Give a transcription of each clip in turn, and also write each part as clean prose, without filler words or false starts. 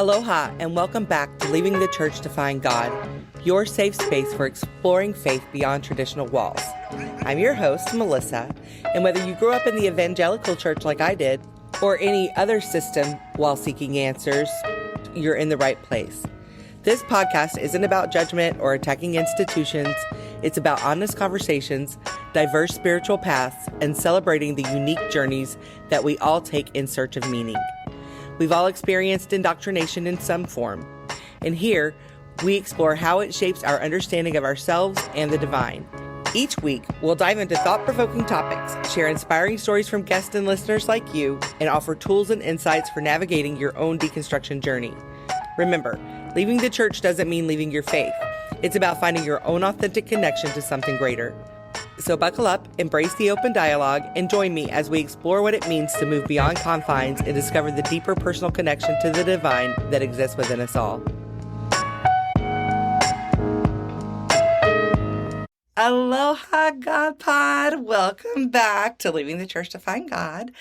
Aloha, and welcome back to Leaving the Church to Find God, your safe space for exploring faith beyond traditional walls. I'm your host, Melissa, and whether you grew up in the evangelical church like I did, or any other system while seeking answers, you're in the right place. This podcast isn't about judgment or attacking institutions. It's about honest conversations, diverse spiritual paths, and celebrating the unique journeys that we all take in search of meaning. We've all experienced indoctrination in some form, and here we explore how it shapes our understanding of ourselves and the divine. Each week, we'll dive into thought-provoking topics, share inspiring stories from guests and listeners like you, and offer tools and insights for navigating your own deconstruction journey. Remember, leaving the church doesn't mean leaving your faith. It's about finding your own authentic connection to something greater. So buckle up, embrace the open dialogue, and join me as we explore what it means to move beyond confines and discover the deeper personal connection to the divine that exists within us all. Aloha, God Pod. Welcome back to Leaving the Church to Find God.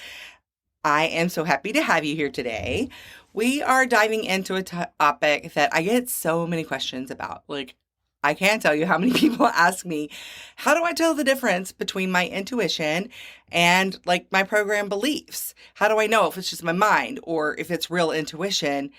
I am so happy to have you here today. We are diving into a topic that I get so many questions about. I can't tell you how many people ask me, how do I tell the difference between my intuition and my program beliefs? How do I know if it's just my mind or if it's real intuition?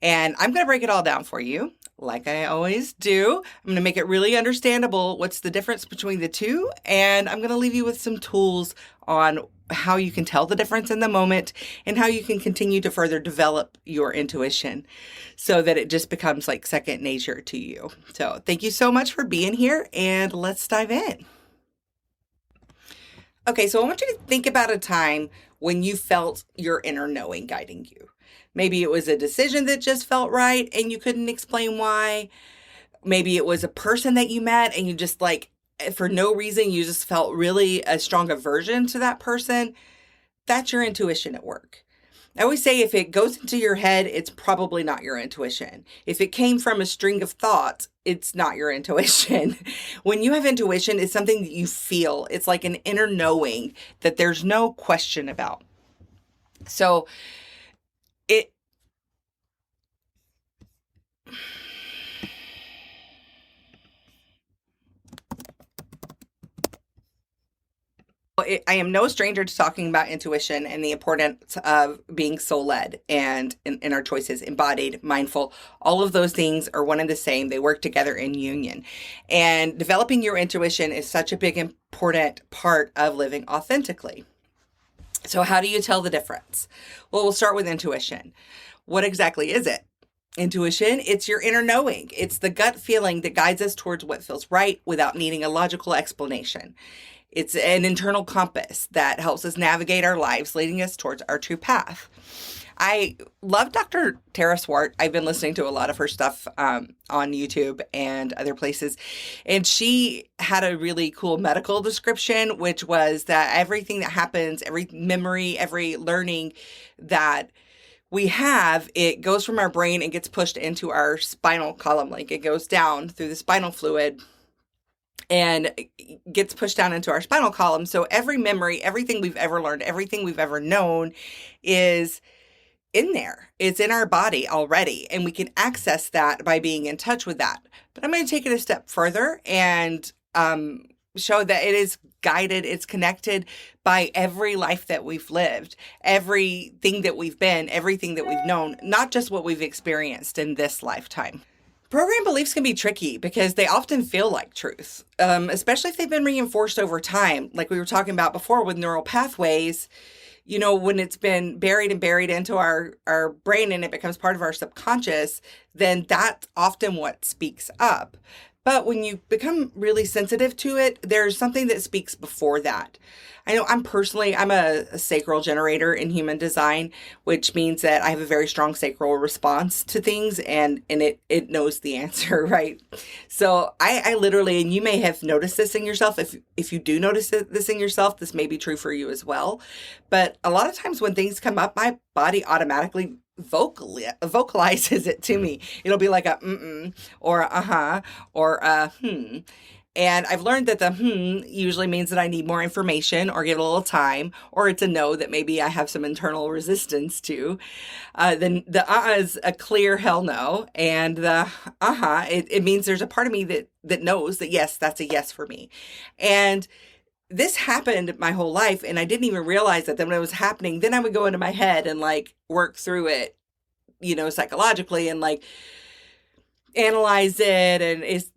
And I'm going to break it all down for you, like I always do. I'm going to make it really understandable what's the difference between the two. And I'm going to leave you with some tools on how you can tell the difference in the moment and how you can continue to further develop your intuition so that it just becomes like second nature to you. So thank you so much for being here, and let's dive in. Okay, so I want you to think about a time when you felt your inner knowing guiding you. Maybe it was a decision that just felt right and you couldn't explain why. Maybe it was a person that you met and you just for no reason, you just felt really a strong aversion to that person. That's your intuition at work. I always say if it goes into your head, it's probably not your intuition. If it came from a string of thoughts, it's not your intuition. When you have intuition, it's something that you feel. It's like an inner knowing that there's no question about. So I am no stranger to talking about intuition and the importance of being soul-led and in our choices, embodied, mindful. All of those things are one and the same. They work together in union. And developing your intuition is such a big, important part of living authentically. So how do you tell the difference? Well, we'll start with intuition. What exactly is it? Intuition, it's your inner knowing. It's the gut feeling that guides us towards what feels right without needing a logical explanation. It's an internal compass that helps us navigate our lives, leading us towards our true path. I love Dr. Tara Swart. I've been listening to a lot of her stuff on YouTube and other places. And she had a really cool medical description, which was that everything that happens, every memory, every learning that we have, it goes from our brain and gets pushed into our spinal column. It goes down through the spinal fluid and gets pushed down into our spinal column. So every memory, everything we've ever learned, everything we've ever known is in there. It's in our body already, and we can access that by being in touch with that. But I'm going to take it a step further and show that it is guided, it's connected by every life that we've lived, everything that we've been, everything that we've known, not just what we've experienced in this lifetime. Program beliefs can be tricky because they often feel like truth, especially if they've been reinforced over time. Like we were talking about before with neural pathways, when it's been buried into our brain and it becomes part of our subconscious, then that's often what speaks up. But when you become really sensitive to it, there's something that speaks before that. I know I'm a sacral generator in human design, which means that I have a very strong sacral response to things, and it knows the answer, right? So I literally, and you may have noticed this in yourself. If you do notice this in yourself, this may be true for you as well. But a lot of times when things come up, my body automatically vocalizes it to me. It'll be like a mm-mm or a uh-huh or a hmm. And I've learned that the usually means that I need more information or get a little time, or it's a no that maybe I have some internal resistance to. Then the is a clear hell no. And the it means there's a part of me that knows that yes, that's a yes for me. And this happened my whole life, and I didn't even realize that. Then when it was happening, then I would go into my head and like work through it, psychologically, and like analyze it and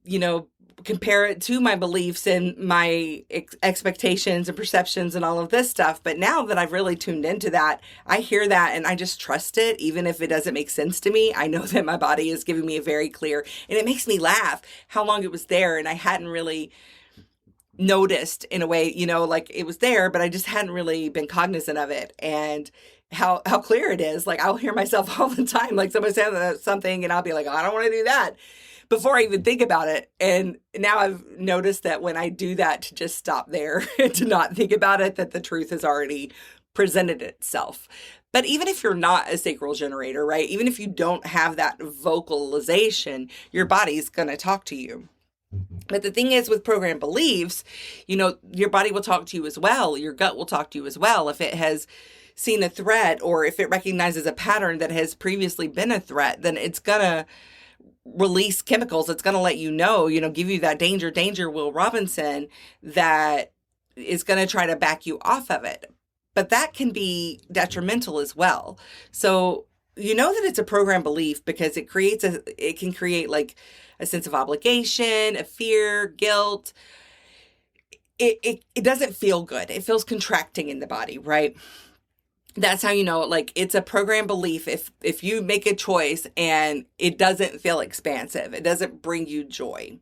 compare it to my beliefs and my expectations and perceptions and all of this stuff. But now that I've really tuned into that, I hear that and I just trust it. Even if it doesn't make sense to me, I know that my body is giving me a very clear, and it makes me laugh how long it was there. And I hadn't really noticed, in a way, like it was there, but I just hadn't really been cognizant of it. And how clear it is. Like I'll hear myself all the time. Like somebody says something and I'll be like, oh, I don't want to do that, before I even think about it. And now I've noticed that when I do that, to just stop there and to not think about it, that the truth has already presented itself. But even if you're not a sacral generator, right? Even if you don't have that vocalization, your body's going to talk to you. But the thing is with program beliefs, your body will talk to you as well. Your gut will talk to you as well. If it has seen a threat, or if it recognizes a pattern that has previously been a threat, then it's going to release chemicals. It's going to let you know, give you that danger, Will Robinson, that is going to try to back you off of it. But that can be detrimental as well. So that it's a program belief because it can create like a sense of obligation, a fear, guilt. It doesn't feel good. It feels contracting in the body, right? That's how like it's a program belief if you make a choice and it doesn't feel expansive, it doesn't bring you joy.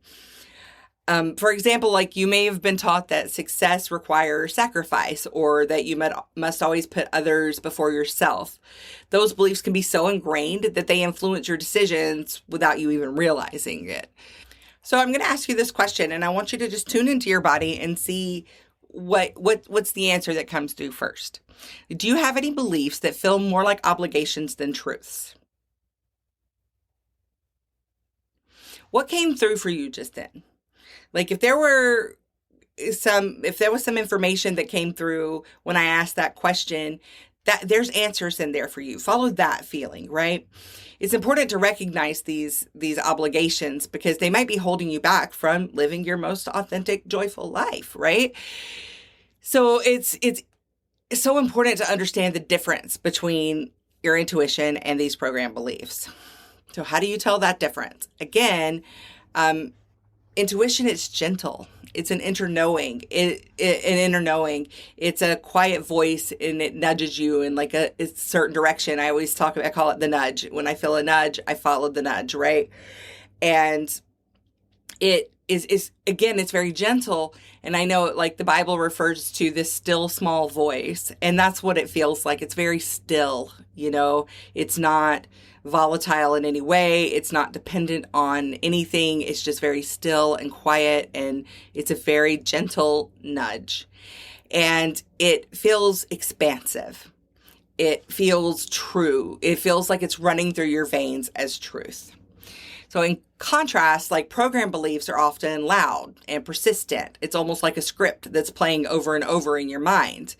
For example, like you may have been taught that success requires sacrifice, or that you must always put others before yourself. Those beliefs can be so ingrained that they influence your decisions without you even realizing it. So I'm going to ask you this question, and I want you to just tune into your body and see what's the answer that comes through first. Do you have any beliefs that feel more like obligations than truths? What came through for you just then? Like if there was some information that came through when I asked that question, that there's answers in there for you. Follow that feeling, right? It's important to recognize these obligations because they might be holding you back from living your most authentic, joyful life, right? So it's so important to understand the difference between your intuition and these program beliefs. So how do you tell that difference? Again, intuition is gentle. It's an inner knowing. It's a quiet voice, and it nudges you in like a certain direction. I call it the nudge. When I feel a nudge, I follow the nudge, right? And it is again, it's very gentle. And I know like the Bible refers to this still small voice, and that's what it feels like. It's very still, it's not volatile in any way. It's not dependent on anything. It's just very still and quiet, and it's a very gentle nudge. And it feels expansive. It feels true. It feels like it's running through your veins as truth. So in contrast, like program beliefs are often loud and persistent. It's almost like a script that's playing over and over in your mind.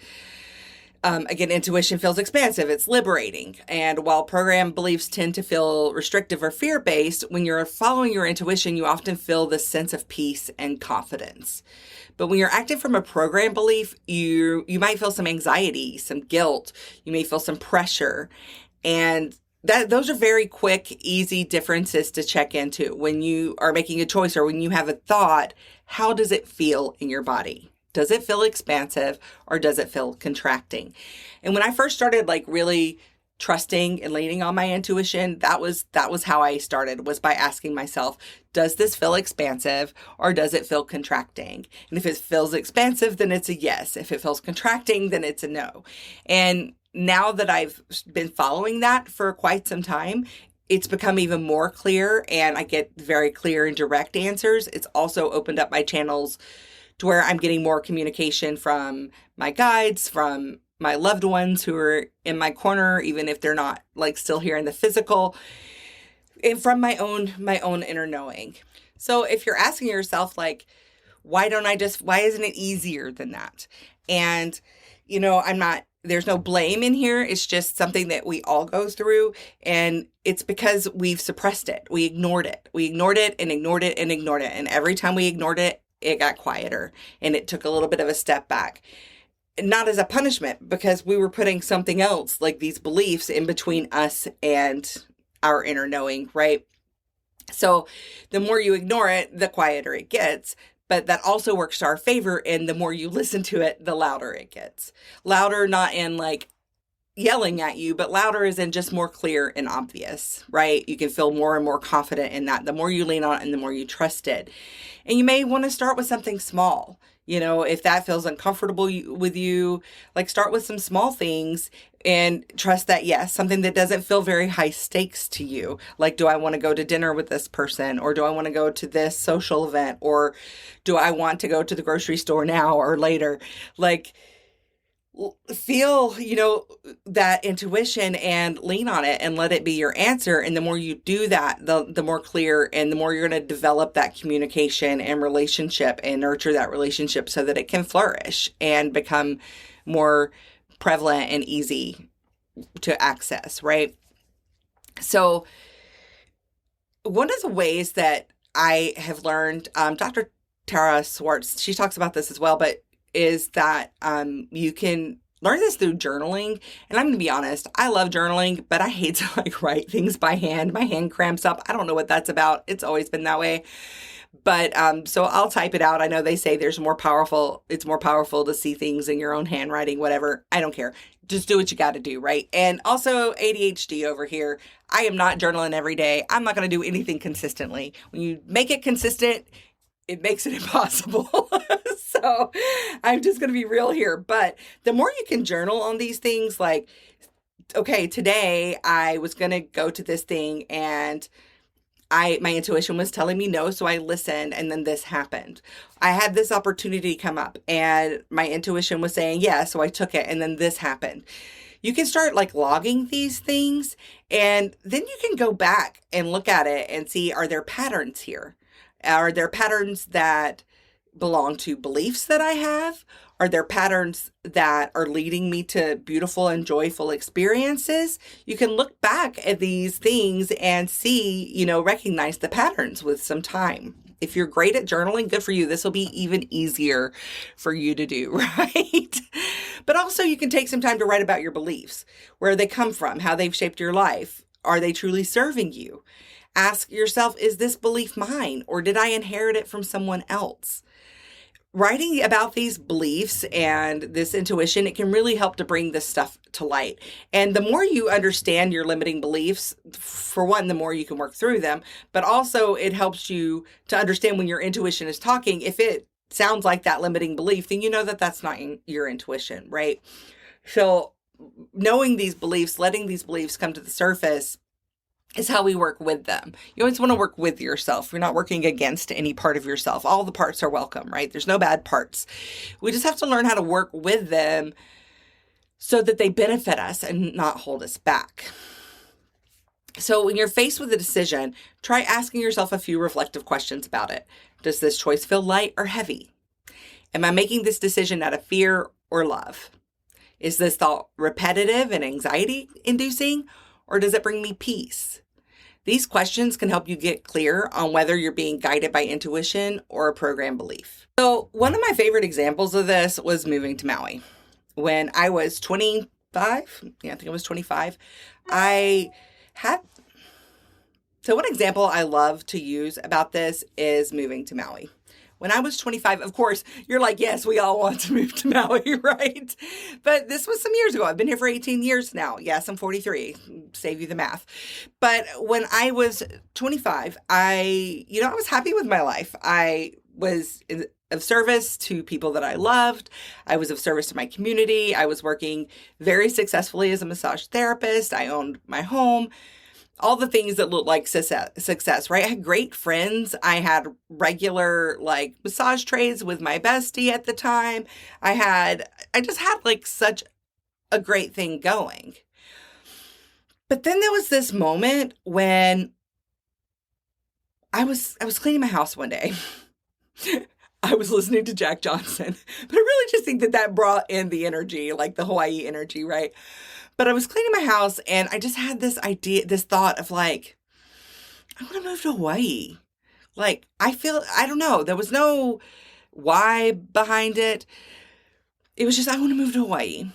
Again, intuition feels expansive. It's liberating. And while program beliefs tend to feel restrictive or fear-based, when you're following your intuition, you often feel this sense of peace and confidence. But when you're acting from a program belief, you might feel some anxiety, some guilt. You may feel some pressure. And those are very quick, easy differences to check into. When you are making a choice or when you have a thought, how does it feel in your body? Does it feel expansive or does it feel contracting? And when I first started like really trusting and leaning on my intuition, that was how I started, was by asking myself, does this feel expansive or does it feel contracting? And if it feels expansive, then it's a yes. If it feels contracting, then it's a no. And now that I've been following that for quite some time, it's become even more clear, and I get very clear and direct answers. It's also opened up my channels to where I'm getting more communication from my guides, from my loved ones who are in my corner, even if they're not like still here in the physical, and from my own inner knowing. So if you're asking yourself, like, Why isn't it easier than that? And, there's no blame in here. It's just something that we all go through. And it's because we've suppressed it. We ignored it. We ignored it and ignored it and ignored it. And every time we ignored it, it got quieter and it took a little bit of a step back. Not as a punishment, because we were putting something else, like these beliefs, in between us and our inner knowing, right? So the more you ignore it, the quieter it gets. But that also works to our favor. And the more you listen to it, the louder it gets. Louder, not in like yelling at you, but louder is in just more clear and obvious, right? You can feel more and more confident in that. The more you lean on it and the more you trust it. And you may want to start with something small. If that feels uncomfortable with you, like start with some small things and trust that, yes, something that doesn't feel very high stakes to you. Like, do I want to go to dinner with this person? Or do I want to go to this social event? Or do I want to go to the grocery store now or later? Like, feel, that intuition and lean on it and let it be your answer. And the more you do that, the more clear and the more you're going to develop that communication and relationship and nurture that relationship so that it can flourish and become more prevalent and easy to access, right? So one of the ways that I have learned, Dr. Tara Swartz, she talks about this as well, but is that you can learn this through journaling. And I'm going to be honest, I love journaling, but I hate to write things by hand. My hand cramps up. I don't know what that's about. It's always been that way. But so I'll type it out. I know they say it's more powerful to see things in your own handwriting, whatever. I don't care. Just do what you got to do, right? And also ADHD over here. I am not journaling every day. I'm not going to do anything consistently. When you make it consistent, it makes it impossible. So I'm just going to be real here. But the more you can journal on these things, like, okay, today I was going to go to this thing and my intuition was telling me no, so I listened, and then this happened. I had this opportunity come up and my intuition was saying yes, so I took it, and then this happened. You can start logging these things, and then you can go back and look at it and see, are there patterns here? Are there patterns that belong to beliefs that I have? Are there patterns that are leading me to beautiful and joyful experiences? You can look back at these things and see, recognize the patterns with some time. If you're great at journaling, good for you. This will be even easier for you to do, right? But also you can take some time to write about your beliefs, where they come from, how they've shaped your life. Are they truly serving you? Ask yourself, is this belief mine, or did I inherit it from someone else? Writing about these beliefs and this intuition, it can really help to bring this stuff to light. And the more you understand your limiting beliefs, for one, the more you can work through them, but also it helps you to understand when your intuition is talking. If it sounds like that limiting belief, then you know that that's not your intuition, right? So knowing these beliefs, letting these beliefs come to the surface, is how we work with them. You always want to work with yourself. You're not working against any part of yourself. All the parts are welcome, right? There's no bad parts. We just have to learn how to work with them so that they benefit us and not hold us back. So when you're faced with a decision, try asking yourself a few reflective questions about it. Does this choice feel light or heavy? Am I making this decision out of fear or love? Is this thought repetitive and anxiety inducing, or does it bring me peace? These questions can help you get clear on whether you're being guided by intuition or a program belief. So one of my favorite examples of this was moving to Maui. When I was 25, I think I was 25, so one example I love to use about this is moving to Maui. When I was 25, of course, you're like, yes, we all want to move to Maui, right? But this was some years ago. I've been here for 18 years now. Yes, I'm 43. Save you the math. But when I was 25, I was happy with my life. I was of service to people that I loved. I was of service to my community. I was working very successfully as a massage therapist. I owned my home. All the things that look like success, right? I had great friends. I had regular massage trades with my bestie at the time. I just had such a great thing going. But then there was this moment when I was cleaning my house one day. I was listening to Jack Johnson. But I really just think that that brought in the energy, like the Hawaii energy, right? But I was cleaning my house and I just had this idea, this thought of like, I want to move to Hawaii. Like, I don't know, there was no why behind it. It was just, I want to move to Hawaii.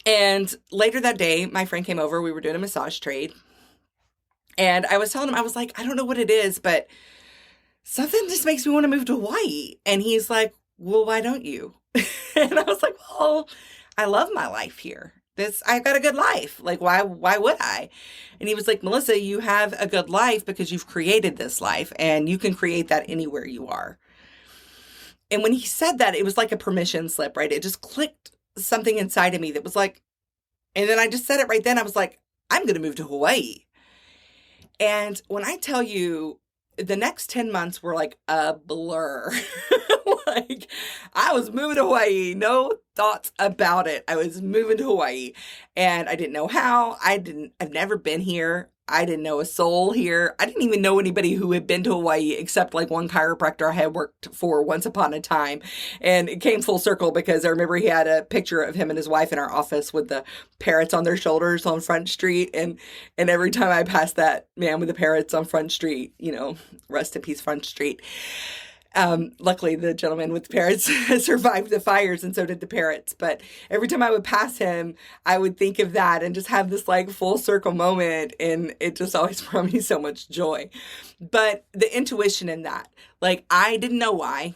And later that day, my friend came over. We were doing a massage trade. And I was telling him, I was like, I don't know what it is, but something just makes me want to move to Hawaii. And he's like, well, why don't you? And I was like, well, I love my life here. I've got a good life. Like, why would I? And he was like, Melissa, you have a good life because you've created this life and you can create that anywhere you are. And when he said that, it was like a permission slip, right? It just clicked something inside of me that was like, and then I just said it right then. I was like, I'm going to move to Hawaii. And when I tell you, the next 10 months were like a blur. Like, I was moving to Hawaii, no thoughts about it. I was moving to Hawaii and I didn't know how. I've never been here. I didn't know a soul here. I didn't even know anybody who had been to Hawaii except like one chiropractor I had worked for once upon a time. And it came full circle because I remember he had a picture of him and his wife in our office with the parrots on their shoulders on Front Street. And every time I passed that man with the parrots on Front Street, rest in peace, Front Street. Luckily, the gentleman with the parrots survived the fires, and so did the parrots. But every time I would pass him, I would think of that and just have this like full circle moment. And it just always brought me so much joy. But the intuition in that, like, I didn't know why.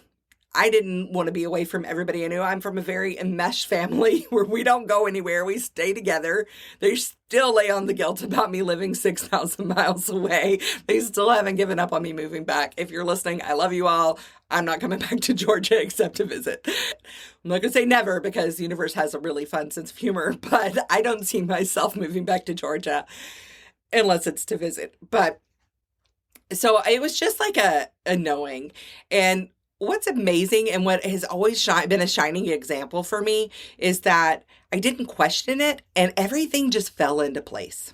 I didn't want to be away from everybody I knew. I'm from a very enmeshed family where we don't go anywhere. We stay together. They still lay on the guilt about me living 6,000 miles away. They still haven't given up on me moving back. If you're listening, I love you all. I'm not coming back to Georgia except to visit. I'm not going to say never because the universe has a really fun sense of humor, but I don't see myself moving back to Georgia unless it's to visit. But so it was just like a knowing. And what's amazing and what has always been a shining example for me is that I didn't question it and everything just fell into place.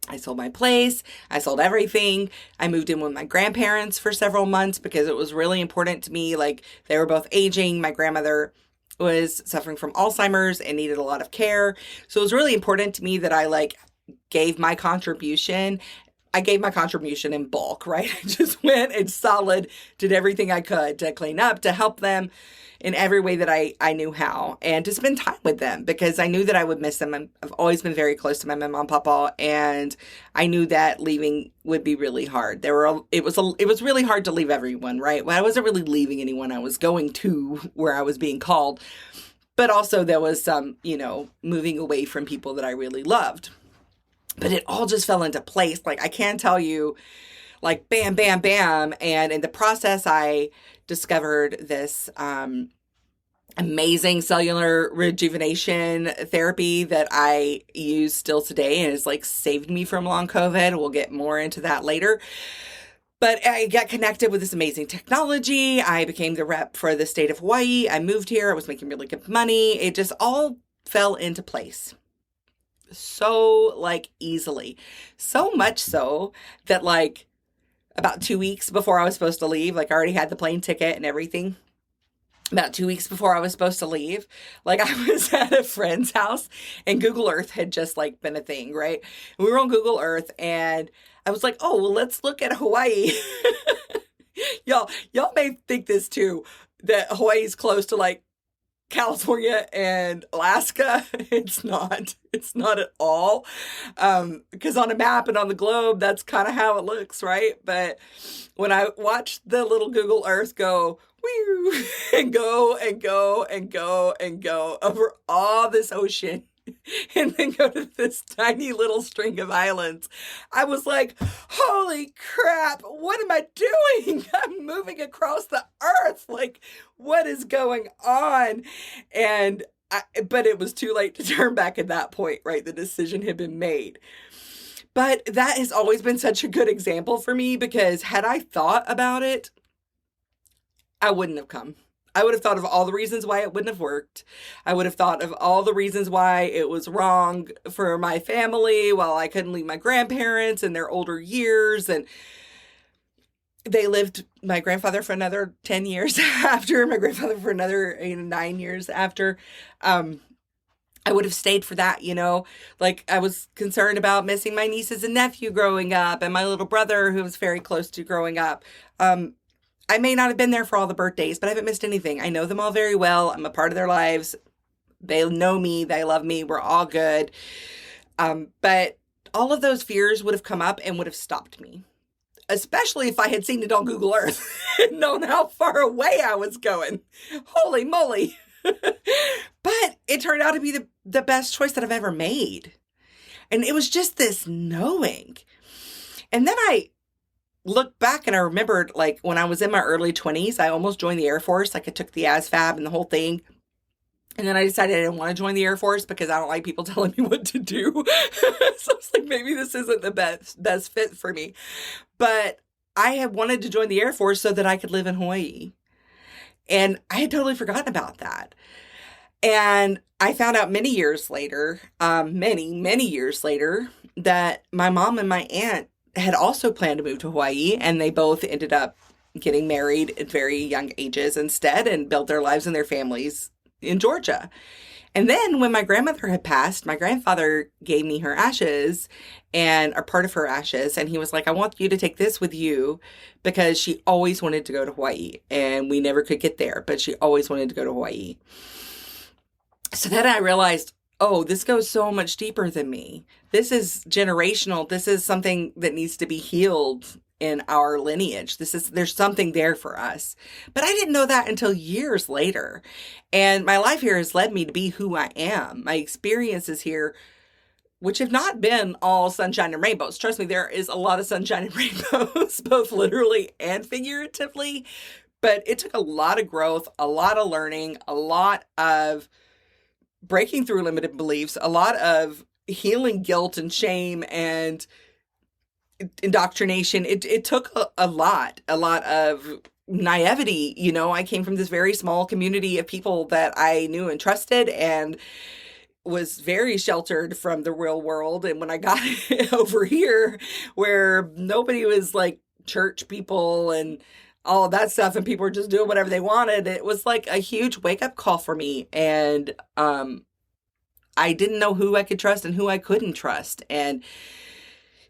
I sold my place. I sold everything. I moved in with my grandparents for several months because it was really important to me. Like, they were both aging. My grandmother was suffering from Alzheimer's and needed a lot of care. So it was really important to me that I gave my contribution. I gave my contribution in bulk, right? I just went and solid, did everything I could to clean up, to help them in every way that I knew how, and to spend time with them because I knew that I would miss them. I've always been very close to my mom and papa, and I knew that leaving would be really hard. It was really hard to leave everyone, right? Well, I wasn't really leaving anyone. I was going to where I was being called, but also there was some, moving away from people that I really loved. But it all just fell into place. Like, I can't tell you, like, bam, bam, bam. And in the process, I discovered this amazing cellular rejuvenation therapy that I use still today. And it's like saved me from long COVID. We'll get more into that later. But I got connected with this amazing technology. I became the rep for the state of Hawaii. I moved here. I was making really good money. It just all fell into place. So easily. So much so that about 2 weeks before I was supposed to leave, I already had the plane ticket and everything. About 2 weeks before I was supposed to leave, I was at a friend's house and Google Earth had just been a thing, right? And we were on Google Earth and I was like, oh, well, let's look at Hawaii. Y'all may think this too, that Hawaii is close to California and Alaska. It's not at all. Because on a map and on the globe, that's kind of how it looks, right? But when I watched the little Google Earth go, whew, and go and go and go and go over all this ocean, and then go to this tiny little string of islands, I was like, holy crap, what am I doing? I'm moving across the earth. What is going on? But it was too late to turn back at that point, right? The decision had been made. But that has always been such a good example for me because had I thought about it, I wouldn't have come. I would have thought of all the reasons why it wouldn't have worked. I would have thought of all the reasons why it was wrong for my family while I couldn't leave my grandparents in their older years. And They lived my grandfather for another 10 years after, my grandfather for another 9 years after. Um, I would have stayed for that, Like I was concerned about missing my nieces and nephew growing up and my little brother who was very close to growing up. I may not have been there for all the birthdays, but I haven't missed anything. I know them all very well. I'm a part of their lives. They know me. They love me. We're all good. But all of those fears would have come up and would have stopped me, especially if I had seen it on Google Earth and known how far away I was going. Holy moly. But it turned out to be the best choice that I've ever made. And it was just this knowing. And then I looked back and I remembered, like, when I was in my early 20s, I almost joined the Air Force. Like, I took the ASVAB and the whole thing. And then I decided I didn't want to join the Air Force because I don't like people telling me what to do. So I was like, maybe this isn't the best fit for me. But I had wanted to join the Air Force so that I could live in Hawaii. And I had totally forgotten about that. And I found out many years later, many years later, that my mom and my aunt had also planned to move to Hawaii, and they both ended up getting married at very young ages instead and built their lives and their families in Georgia. And then when my grandmother had passed, my grandfather gave me her ashes and a part of her ashes. And he was like, I want you to take this with you, because she always wanted to go to Hawaii and we never could get there, but she always wanted to go to Hawaii. So then I realized, oh, this goes so much deeper than me. This is generational. This is something that needs to be healed in our lineage. There's something there for us. But I didn't know that until years later. And my life here has led me to be who I am. My experiences here, which have not been all sunshine and rainbows. Trust me, there is a lot of sunshine and rainbows, both literally and figuratively. But it took a lot of growth, a lot of learning, a lot of breaking through limited beliefs, a lot of healing guilt and shame and indoctrination. It took a lot of naivety. I came from this very small community of people that I knew and trusted and was very sheltered from the real world. And when I got over here, where nobody was like church people and all of that stuff, and people were just doing whatever they wanted, it was like a huge wake-up call for me. And I didn't know who I could trust and who I couldn't trust. And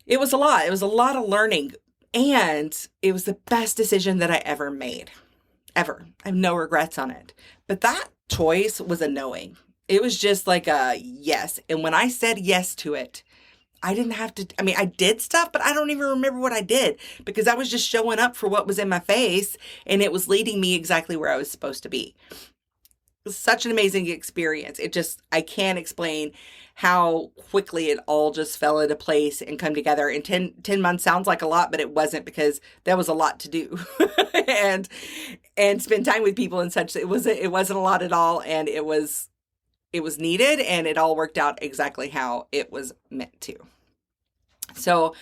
it was a lot. It was a lot of learning. And it was the best decision that I ever made. Ever. I have no regrets on it. But that choice was a knowing. It was just like a yes. And when I said yes to it, I didn't have to, I did stuff, but I don't even remember what I did, because I was just showing up for what was in my face, and it was leading me exactly where I was supposed to be. It was such an amazing experience. I can't explain how quickly it all just fell into place and come together. And 10 months sounds like a lot, but it wasn't, because that was a lot to do and spend time with people and such. It wasn't a lot at all. And it was needed, and it all worked out exactly how it was meant to. So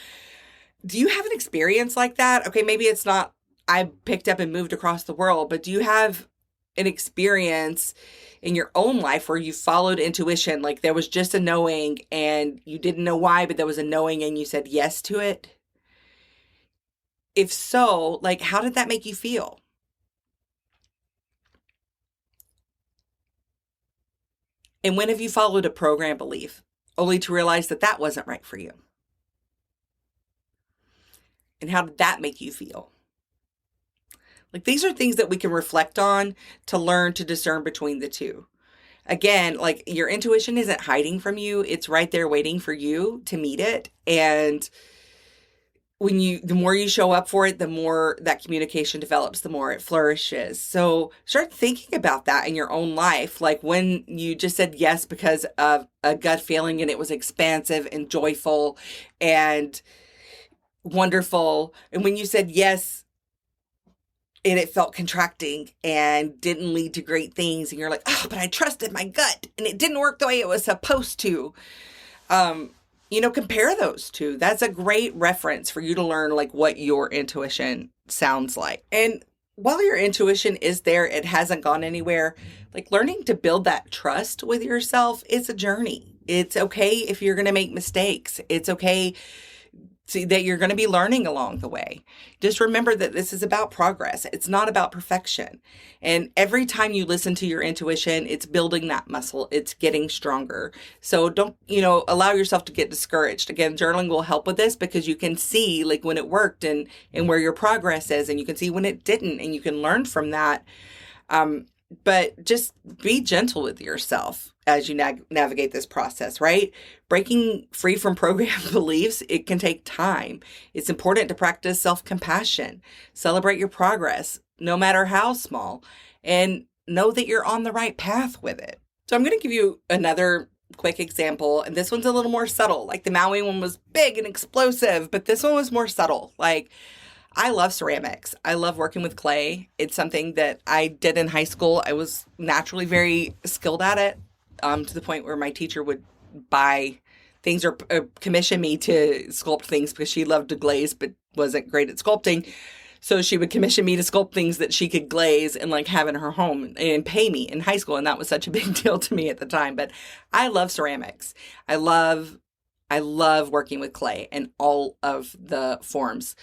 do you have an experience like that? Okay, maybe it's not, I picked up and moved across the world, but do you have an experience in your own life where you followed intuition? Like there was just a knowing and you didn't know why, but there was a knowing and you said yes to it? If so, like, how did that make you feel? And when have you followed a program belief only to realize that that wasn't right for you? And how did that make you feel? Like, these are things that we can reflect on to learn to discern between the two. Again, like, your intuition isn't hiding from you. It's right there waiting for you to meet it. And the more you show up for it, the more that communication develops, the more it flourishes. So start thinking about that in your own life. Like when you just said yes because of a gut feeling and it was expansive and joyful and wonderful. And when you said yes and it felt contracting and didn't lead to great things, and you're like, oh, but I trusted my gut and it didn't work the way it was supposed to. Compare those two. That's a great reference for you to learn like what your intuition sounds like. And while your intuition is there, it hasn't gone anywhere. Like, learning to build that trust with yourself is a journey. It's okay if you're going to make mistakes. It's okay See that you're going to be learning along the way. Just remember that this is about progress. It's not about perfection. And every time you listen to your intuition, it's building that muscle. It's getting stronger. So don't, allow yourself to get discouraged. Again, journaling will help with this because you can see like when it worked and where your progress is, and you can see when it didn't, and you can learn from that. But just be gentle with yourself as you navigate this process, right? Breaking free from programmed beliefs, it can take time. It's important to practice self-compassion, celebrate your progress, no matter how small, and know that you're on the right path with it. So I'm going to give you another quick example, and this one's a little more subtle. Like the Maui one was big and explosive, but this one was more subtle. Like, I love ceramics. I love working with clay. It's something that I did in high school. I was naturally very skilled at it, to the point where my teacher would buy things or commission me to sculpt things because she loved to glaze but wasn't great at sculpting. So she would commission me to sculpt things that she could glaze and like have in her home and pay me in high school. And that was such a big deal to me at the time. But I love ceramics. I love working with clay and all of the forms.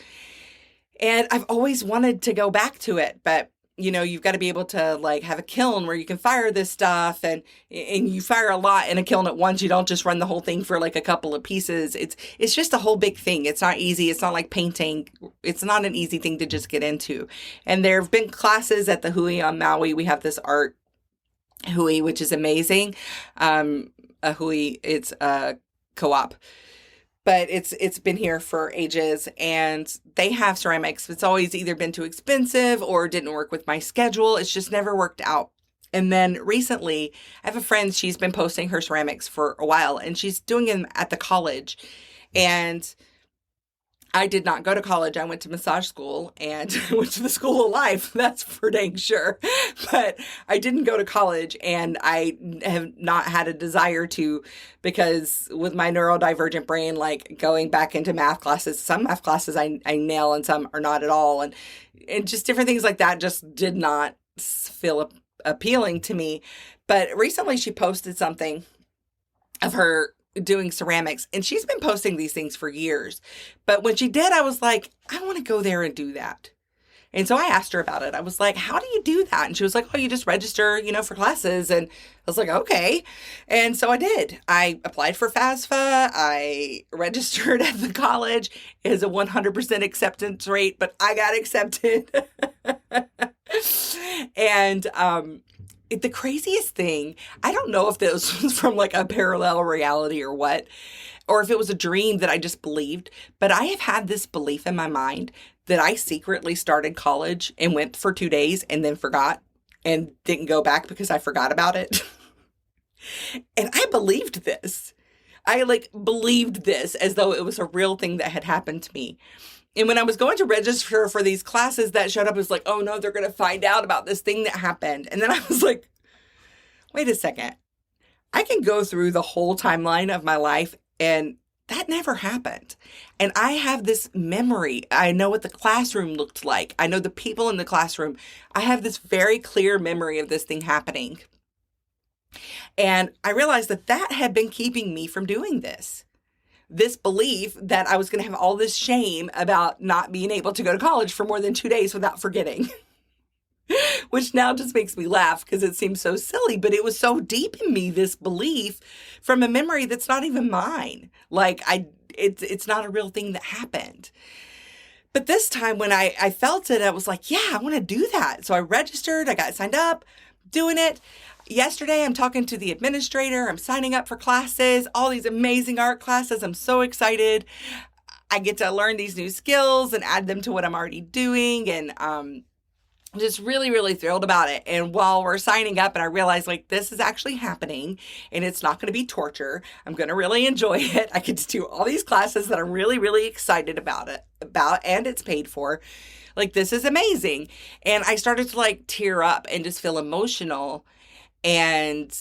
And I've always wanted to go back to it, but you've got to be able to like have a kiln where you can fire this stuff, and you fire a lot in a kiln at once. You don't just run the whole thing for like a couple of pieces. It's just a whole big thing. It's not easy. It's not like painting. It's not an easy thing to just get into. And there have been classes at the Hui on Maui. We have this art Hui, which is amazing. A Hui, it's a co-op. But it's been here for ages, and they have ceramics. It's always either been too expensive or didn't work with my schedule. It's just never worked out. And then recently, I have a friend, she's been posting her ceramics for a while, and she's doing them at the college. And I did not go to college. I went to massage school and went to the school of life. That's for dang sure. But I didn't go to college, and I have not had a desire to, because with my neurodivergent brain, like going back into math classes, some math classes I nail and some are not at all. And just different things like that just did not feel appealing to me. But recently she posted something of her doing ceramics, and she's been posting these things for years. But when she did, I was like, I want to go there and do that. And so I asked her about it. I was like, how do you do that? And she was like, oh, you just register, for classes. And I was like, okay. And so I did. I applied for FAFSA. I registered at the college. It is a 100% acceptance rate, but I got accepted. And, the craziest thing, I don't know if this was from like a parallel reality or what, or if it was a dream that I just believed, but I have had this belief in my mind that I secretly started college and went for 2 days and then forgot and didn't go back because I forgot about it. And I believed this. I believed this as though it was a real thing that had happened to me. And when I was going to register for these classes that showed up, it was like, oh no, they're going to find out about this thing that happened. And then I was like, wait a second. I can go through the whole timeline of my life, and that never happened. And I have this memory. I know what the classroom looked like. I know the people in the classroom. I have this very clear memory of this thing happening. And I realized that had been keeping me from doing this. This belief that I was going to have all this shame about not being able to go to college for more than 2 days without forgetting, which now just makes me laugh because it seems so silly, but it was so deep in me, this belief from a memory that's not even mine. It's not a real thing that happened. But this time when I felt it, I was like, yeah, I want to do that. So I registered, I got signed up, doing it. Yesterday, I'm talking to the administrator. I'm signing up for classes, all these amazing art classes. I'm so excited. I get to learn these new skills and add them to what I'm already doing. And I'm just really, really thrilled about it. And while we're signing up and I realize this is actually happening and it's not going to be torture, I'm going to really enjoy it. I get to do all these classes that I'm really, really excited about, and it's paid for. This is amazing. And I started to tear up and just feel emotional. And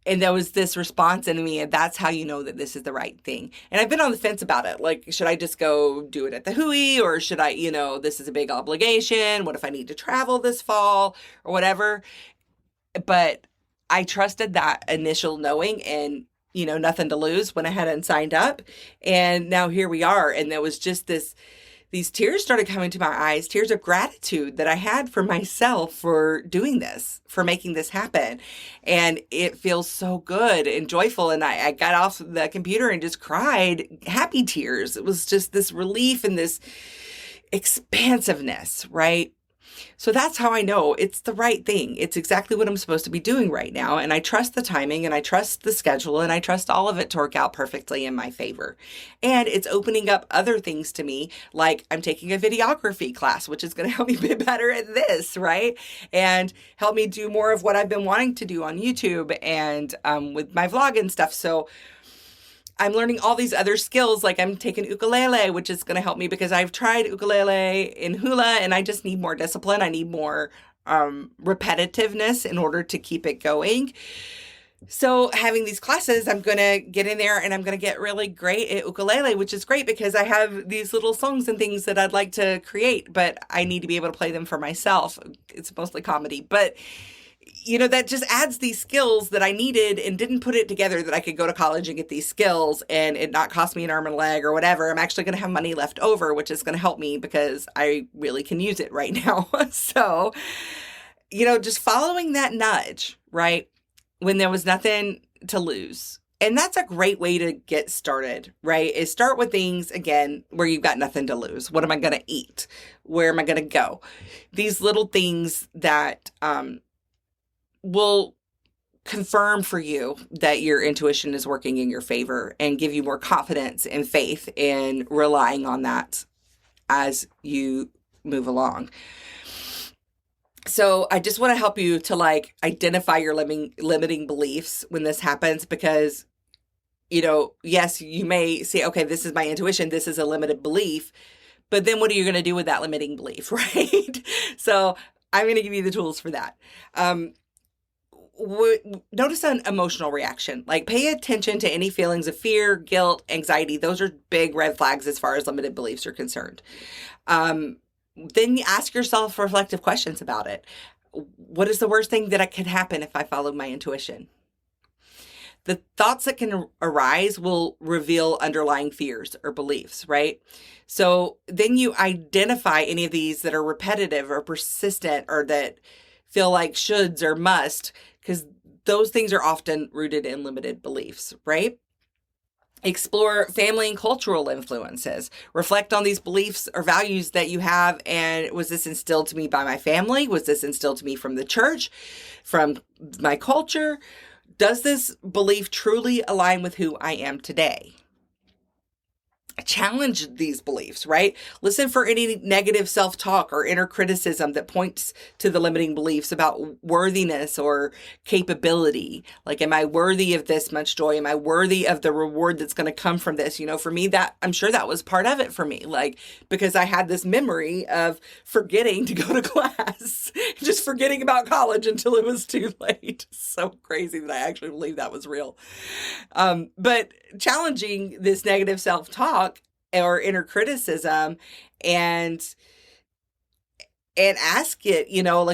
there was this response in me, and that's how you know that this is the right thing. And I've been on the fence about it. Should I just go do it at the Hui, or should I, this is a big obligation. What if I need to travel this fall or whatever? But I trusted that initial knowing, and nothing to lose, went ahead and signed up. And now here we are. And there was just these tears started coming to my eyes, tears of gratitude that I had for myself for doing this, for making this happen. And it feels so good and joyful. And I got off the computer and just cried happy tears. It was just this relief and this expansiveness, right? So that's how I know it's the right thing. It's exactly what I'm supposed to be doing right now. And I trust the timing and I trust the schedule and I trust all of it to work out perfectly in my favor. And it's opening up other things to me, like I'm taking a videography class, which is going to help me be better at this, right? And help me do more of what I've been wanting to do on YouTube and with my vlog and stuff. So I'm learning all these other skills, like I'm taking ukulele, which is going to help me because I've tried ukulele in hula and I just need more discipline. I need more repetitiveness in order to keep it going. So having these classes, I'm going to get in there and I'm going to get really great at ukulele, which is great because I have these little songs and things that I'd like to create, but I need to be able to play them for myself. It's mostly comedy, but that just adds these skills that I needed and didn't put it together that I could go to college and get these skills and it not cost me an arm and a leg or whatever. I'm actually going to have money left over, which is going to help me because I really can use it right now. So, just following that nudge, right? When there was nothing to lose. And that's a great way to get started, right? Is start with things, again, where you've got nothing to lose. What am I going to eat? Where am I going to go? These little things that, will confirm for you that your intuition is working in your favor and give you more confidence and faith in relying on that as you move along. So I just want to help you to identify your limiting beliefs when this happens because, yes, you may say, okay, this is my intuition. This is a limited belief. But then what are you going to do with that limiting belief, right? So I'm going to give you the tools for that. Notice an emotional reaction. Pay attention to any feelings of fear, guilt, anxiety. Those are big red flags as far as limited beliefs are concerned. Then you ask yourself reflective questions about it. What is the worst thing that could happen if I followed my intuition? The thoughts that can arise will reveal underlying fears or beliefs, right? So then you identify any of these that are repetitive or persistent or that feel like shoulds or must, because those things are often rooted in limited beliefs, right? Explore family and cultural influences. Reflect on these beliefs or values that you have. And was this instilled to me by my family? Was this instilled to me from the church, from my culture? Does this belief truly align with who I am today? Challenge these beliefs, right? Listen for any negative self-talk or inner criticism that points to the limiting beliefs about worthiness or capability. Am I worthy of this much joy? Am I worthy of the reward that's going to come from this? For me, that I'm sure that was part of it for me, because I had this memory of forgetting to go to class, just forgetting about college until it was too late. So crazy that I actually believe that was real. But challenging this negative self-talk or inner criticism and ask it,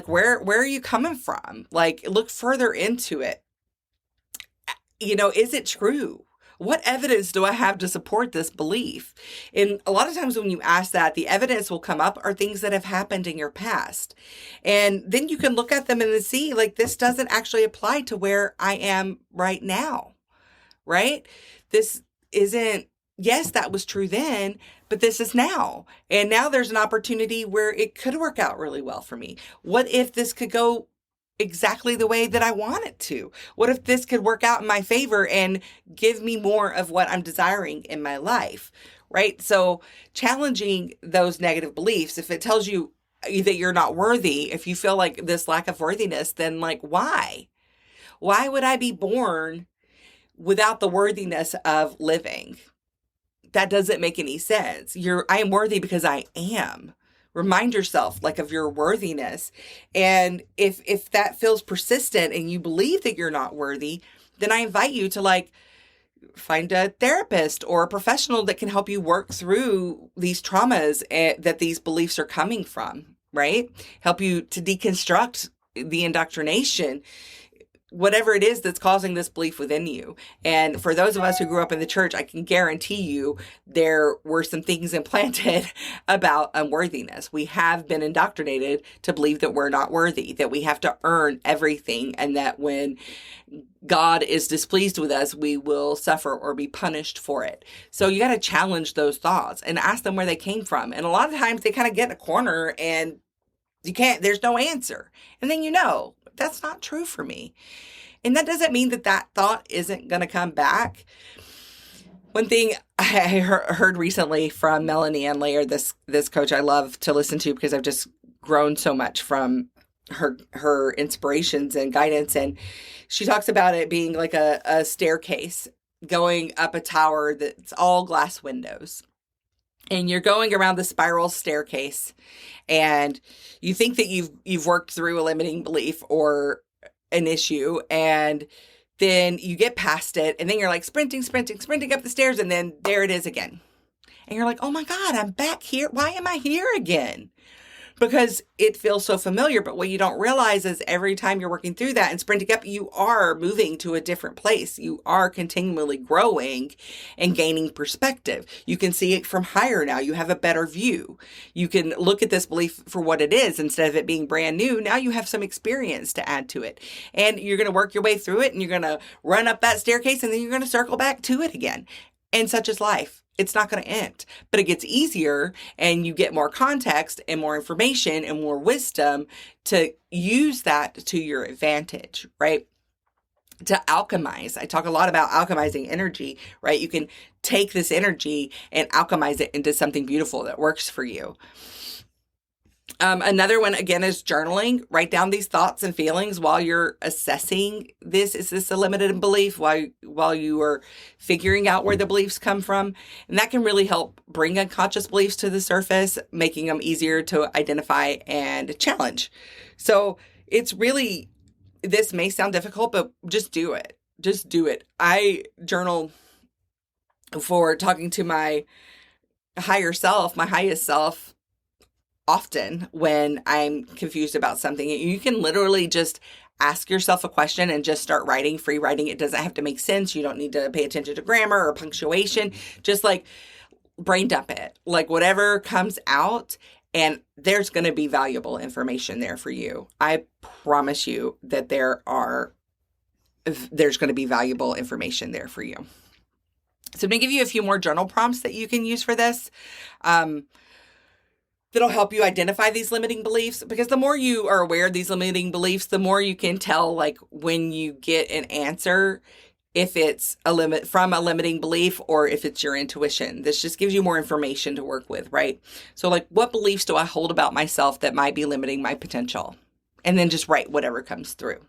where are you coming from? Look further into it. Is it true? What evidence do I have to support this belief? And a lot of times when you ask that, the evidence will come up are things that have happened in your past. And then you can look at them and see, this doesn't actually apply to where I am right now, right? This isn't, yes, that was true then, but this is now. And now there's an opportunity where it could work out really well for me. What if this could go exactly the way that I want it to? What if this could work out in my favor and give me more of what I'm desiring in my life, right? So challenging those negative beliefs, if it tells you that you're not worthy, if you feel like this lack of worthiness, then why? Why would I be born without the worthiness of living? That doesn't make any sense. I am worthy because I am. Remind yourself of your worthiness. And if that feels persistent and you believe that you're not worthy, then I invite you to find a therapist or a professional that can help you work through these traumas that these beliefs are coming from, right? Help you to deconstruct the indoctrination whatever it is that's causing this belief within you. And for those of us who grew up in the church, I can guarantee you there were some things implanted about unworthiness. We have been indoctrinated to believe that we're not worthy, that we have to earn everything, and that when God is displeased with us, we will suffer or be punished for it. So you got to challenge those thoughts and ask them where they came from. And a lot of times they kind of get in a corner and there's no answer. And then that's not true for me. And that doesn't mean that thought isn't going to come back. One thing I heard recently from Melanie Ann Layer, this coach I love to listen to because I've just grown so much from her inspirations and guidance. And she talks about it being like a staircase going up a tower that's all glass windows. And you're going around the spiral staircase and you think that you've worked through a limiting belief or an issue, and then you get past it, and then you're like sprinting up the stairs, and then there it is again. And you're like, oh my God, I'm back here. Why am I here again? Because it feels so familiar. But what you don't realize is every time you're working through that and sprinting up, you are moving to a different place. You are continually growing and gaining perspective. You can see it from higher now. You have a better view. You can look at this belief for what it is instead of it being brand new. Now you have some experience to add to it. And you're going to work your way through it, and you're going to run up that staircase, and then you're going to circle back to it again. And such is life. It's not going to end, but it gets easier, and you get more context and more information and more wisdom to use that to your advantage, right? To alchemize. I talk a lot about alchemizing energy, right? You can take this energy and alchemize it into something beautiful that works for you. Another one, again, is journaling. Write down these thoughts and feelings while you're assessing this. Is this a limited belief? While you are figuring out where the beliefs come from. And that can really help bring unconscious beliefs to the surface, making them easier to identify and challenge. So it's really, this may sound difficult, but just do it. Just do it. I journal for talking to my higher self, my highest self, often when I'm confused about something. You can literally just ask yourself a question and just start writing. Free writing. It doesn't have to make sense. You don't need to pay attention to grammar or punctuation. Just like brain dump it, like whatever comes out, and there's going to be valuable information there for you. I promise you that there's going to be valuable information there for you. So I'm going to give you a few more journal prompts that you can use for this. That'll help you identify these limiting beliefs, because the more you are aware of these limiting beliefs, the more you can tell, like, when you get an answer, if it's from a limiting belief or if it's your intuition. This just gives you more information to work with, right? So like, what beliefs do I hold about myself that might be limiting my potential? And then just write whatever comes through.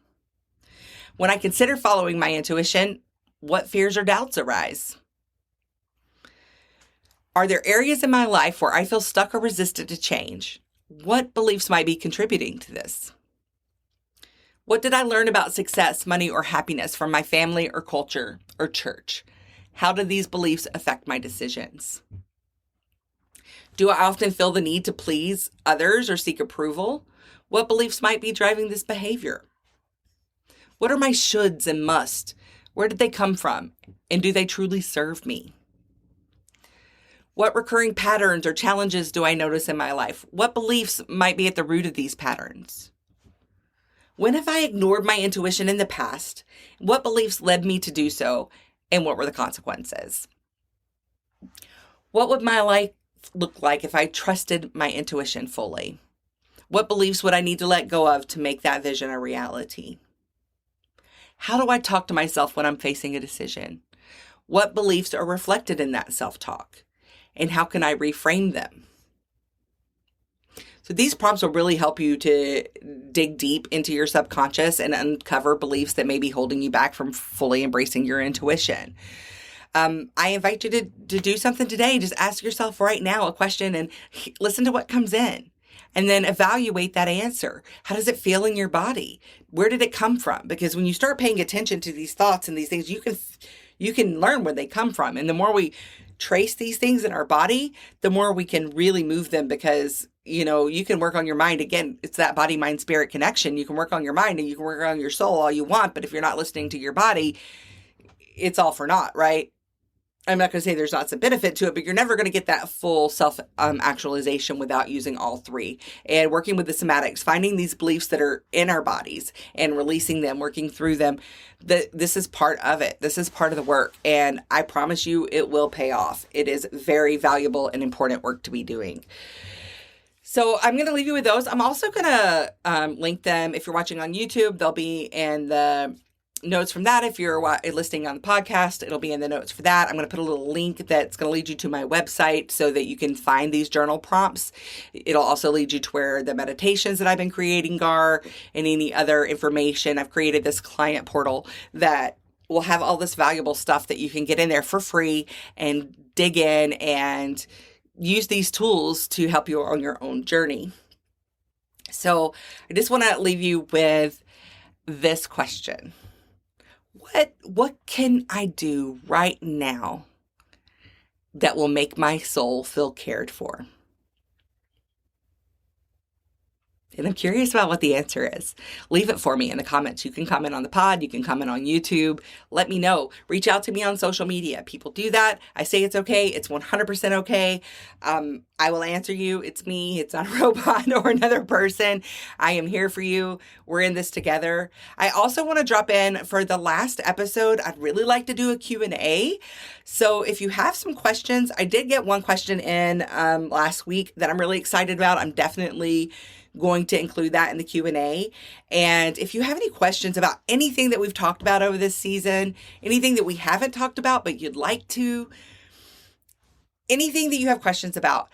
When I consider following my intuition, what fears or doubts arise? Are there areas in my life where I feel stuck or resistant to change? What beliefs might be contributing to this? What did I learn about success, money, or happiness from my family or culture or church? How do these beliefs affect my decisions? Do I often feel the need to please others or seek approval? What beliefs might be driving this behavior? What are my shoulds and musts? Where did they come from? And do they truly serve me? What recurring patterns or challenges do I notice in my life? What beliefs might be at the root of these patterns? When have I ignored my intuition in the past? What beliefs led me to do so? And what were the consequences? What would my life look like if I trusted my intuition fully? What beliefs would I need to let go of to make that vision a reality? How do I talk to myself when I'm facing a decision? What beliefs are reflected in that self-talk? And how can I reframe them? So these prompts will really help you to dig deep into your subconscious and uncover beliefs that may be holding you back from fully embracing your intuition. I invite you to do something today. Just ask yourself right now a question and listen to what comes in. And then evaluate that answer. How does it feel in your body? Where did it come from? Because when you start paying attention to these thoughts and these things, you can learn where they come from. And the more we trace these things in our body, the more we can really move them, because you can work on your mind. Again, it's that body, mind, spirit connection. You can work on your mind and you can work on your soul all you want, but if you're not listening to your body, it's all for naught, right? I'm not going to say there's not some benefit to it, but you're never going to get that full self actualization without using all three. And working with the somatics, finding these beliefs that are in our bodies and releasing them, working through them. This is part of it. This is part of the work. And I promise you it will pay off. It is very valuable and important work to be doing. So I'm going to leave you with those. I'm also going to link them. If you're watching on YouTube, they'll be in the notes from that. If you're listening on the podcast, it'll be in the notes for that. I'm going to put a little link that's going to lead you to my website so that you can find these journal prompts. It'll also lead you to where the meditations that I've been creating are and any other information. I've created this client portal that will have all this valuable stuff that you can get in there for free and dig in and use these tools to help you on your own journey. So I just want to leave you with this question. What can I do right now that will make my soul feel cared for? And I'm curious about what the answer is. Leave it for me in the comments. You can comment on the pod. You can comment on YouTube. Let me know. Reach out to me on social media. People do that. I say it's okay. It's 100% okay. I will answer you. It's me. It's not a robot or another person. I am here for you. We're in this together. I also want to drop in for the last episode. I'd really like to do a Q&A. So if you have some questions, I did get one question in last week that I'm really excited about. I'm definitely going to include that in the Q&A. And if you have any questions about anything that we've talked about over this season, anything that we haven't talked about but you'd like to, anything that you have questions about,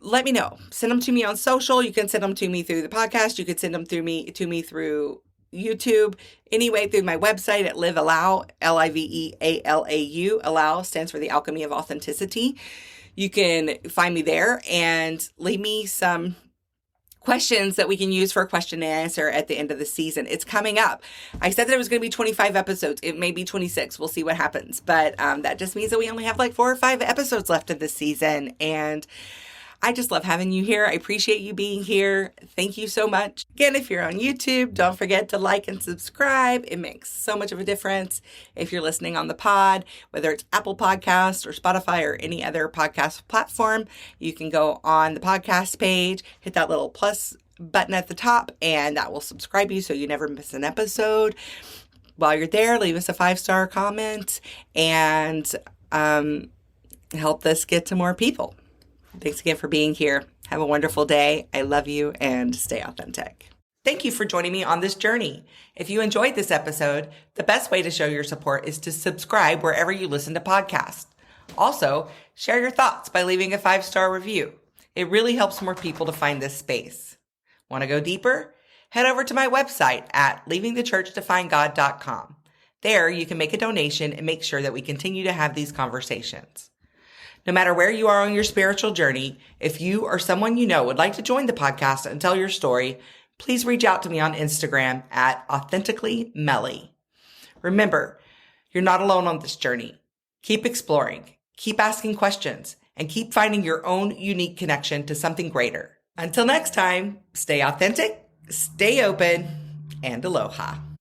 let me know. Send them to me on social. You can send them to me through the podcast. You could send them to me through YouTube. Anyway, through my website at Live Allow, Livealau. Allow stands for the alchemy of authenticity. You can find me there and leave me some questions that we can use for a question and answer at the end of the season. It's coming up. I said that it was going to be 25 episodes. It may be 26. We'll see what happens. But that just means that we only have like 4 or 5 episodes left of this season. And I just love having you here. I appreciate you being here. Thank you so much. Again, if you're on YouTube, don't forget to like and subscribe. It makes so much of a difference. If you're listening on the pod, whether it's Apple Podcasts or Spotify or any other podcast platform, you can go on the podcast page, hit that little plus button at the top, and that will subscribe you so you never miss an episode. While you're there, leave us a 5-star comment and help this get to more people. Thanks again for being here. Have a wonderful day. I love you and stay authentic. Thank you for joining me on this journey. If you enjoyed this episode, the best way to show your support is to subscribe wherever you listen to podcasts. Also, share your thoughts by leaving a 5-star review. It really helps more people to find this space. Want to go deeper? Head over to my website at leavingthechurchtofindgod.com. There, you can make a donation and make sure that we continue to have these conversations. No matter where you are on your spiritual journey, if you or someone you know would like to join the podcast and tell your story, please reach out to me on Instagram at authentically Melly. Remember, you're not alone on this journey. Keep exploring, keep asking questions, and keep finding your own unique connection to something greater. Until next time, stay authentic, stay open, and aloha.